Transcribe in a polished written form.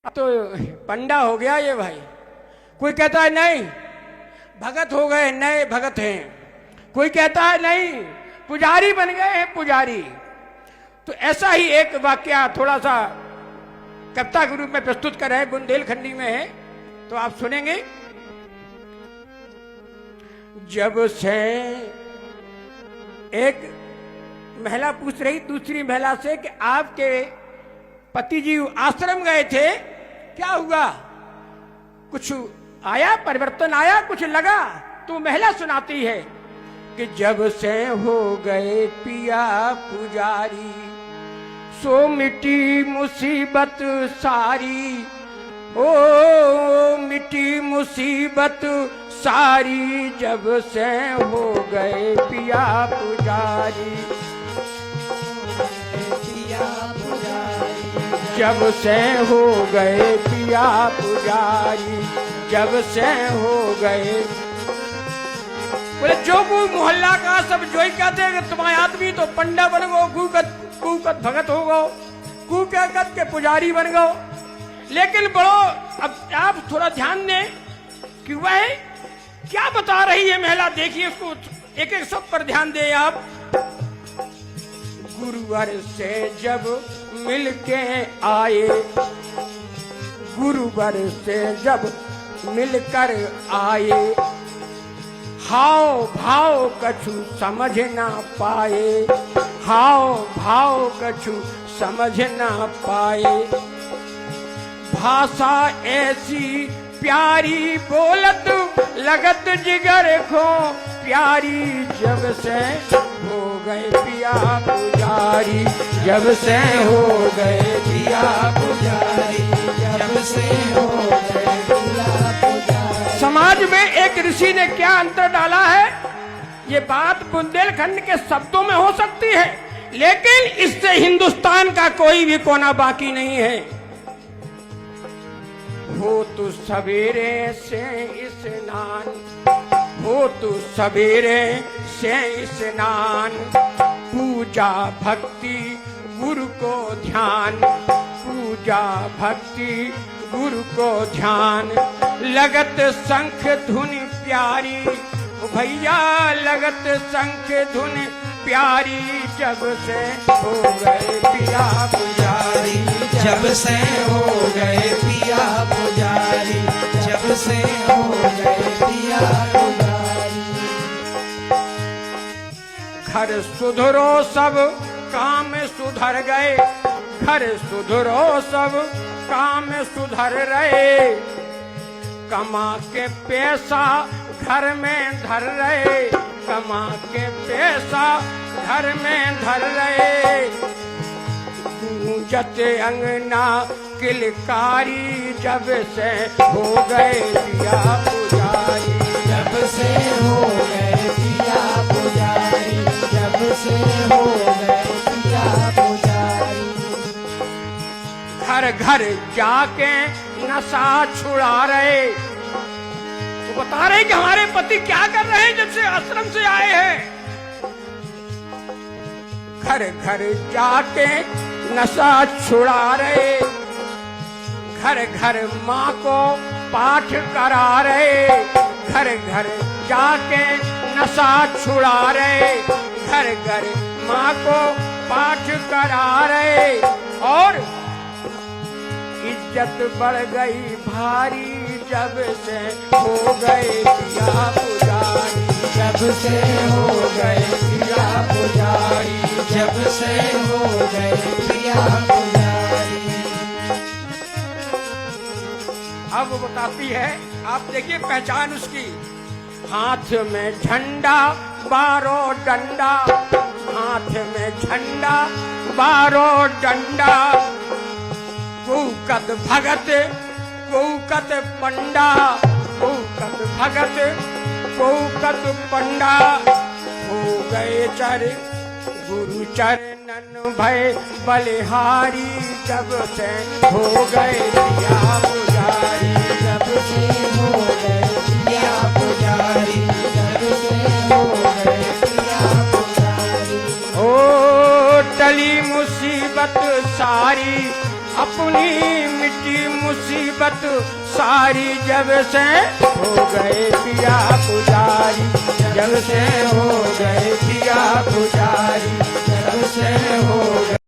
तो पंडा हो गया ये भाई। कोई कहता है नहीं भगत हो गए, नए भगत हैं। कोई कहता है नहीं पुजारी बन गए हैं पुजारी। तो ऐसा ही एक वाक्य थोड़ा सा कविता के रूप में प्रस्तुत कर रहे हैं, बुंदेलखंडी में है, तो आप सुनेंगे। जब से एक महिला पूछ रही दूसरी महिला से कि आपके पति जी आश्रम गए थे, क्या हुआ, कुछ आया, परिवर्तन आया, कुछ लगा? तो महिला सुनाती है कि जब से हो गए पिया पुजारी, सो मिटी मुसीबत सारी, ओ मिटी मुसीबत सारी, जब से हो गए पिया पुजारी, जब से हो गए पिया पुजारी, जब से हो गए। बोले जो कोई मोहल्ला का सब जो ही कहते हैं कि तुम्हारे आदमी तो पंडा बन गो, कुकत भगत हो गो, कुकत के पुजारी बन गो। लेकिन बड़ो अब आप थोड़ा ध्यान दें कि वह क्या बता रही है महिला, देखिए उसको एक एक सब पर ध्यान दें आप। गुरुवर से जब मिलके आए, गुरुवर से जब मिलकर आए, हाव भाव कछु समझ ना पाए, हाव भाव कछु समझ ना पाए। भाषा ऐसी प्यारी बोलत लगत जिगर को प्यारी, जब से हो गए पिया पुजारी, जब से हो गए पिया पुजारी, जब से हो गए पिया पुजारी। समाज में एक ऋषि ने क्या अंतर डाला है, ये बात बुंदेलखंड के शब्दों में हो सकती है, लेकिन इससे हिंदुस्तान का कोई भी कोना बाकी नहीं है। हो तो सवेरे से स्नान, हो तो सवेरे से स्नान, पूजा भक्ति गुरु को ध्यान, पूजा भक्ति गुरु को ध्यान। लगत शंख धुन प्यारी, भैया लगत शंख धुन प्यारी, जब से हो गए पिया पुजारी, जब से हो गए पिया पुजारी, जब से हो गए पिया पुजारी। घर सुधरो सब काम सुधर गए, घर सुधरो सब काम सुधर रहे, कमा के पैसा घर में धर रहे, कमा के पैसा घर में धर रहे। गूंजत अंगना किलकारी, जब से हो गए पिया पुजारी, जब से हो गए पिया पुजारी, जब से हो गए पिया पुजारी। घर घर जाके नशा छुड़ा रहे, वो बता रहे कि हमारे पति क्या कर रहे हैं जब से आश्रम से आए हैं। घर घर जाके नशा छुड़ा रहे, घर घर माँ को पाठ करा रहे, घर घर जाके नशा छुड़ा रहे, घर घर माँ को पाठ करा रहे। और इज्जत बढ़ गई भारी, जब से हो गए पिया पुजारी, जब से हो गए पिया पुजारी, जब से हो गए पिया पुजारी। अब वो बताती है, आप देखिए पहचान उसकी। हाथ में झंडा बारो डंडा, हाथ में झंडा बारो डंडा, कुकत भगत कुकत पंडा, कुकत भगत कुकत पंडा। हो गए चर गुरु चरणन भय बलिहारी, जब से हो गए पिया पुजारी, जब से हो गए पिया पुजारी, जब से हो गए पिया पुजारी। ओ टली मुसीबत सारी, अपनी मिट्टी मुसीबत सारी जब से हो गए पिया पुजारी, जब से हो गए पिया पुजारी, जब से हो गए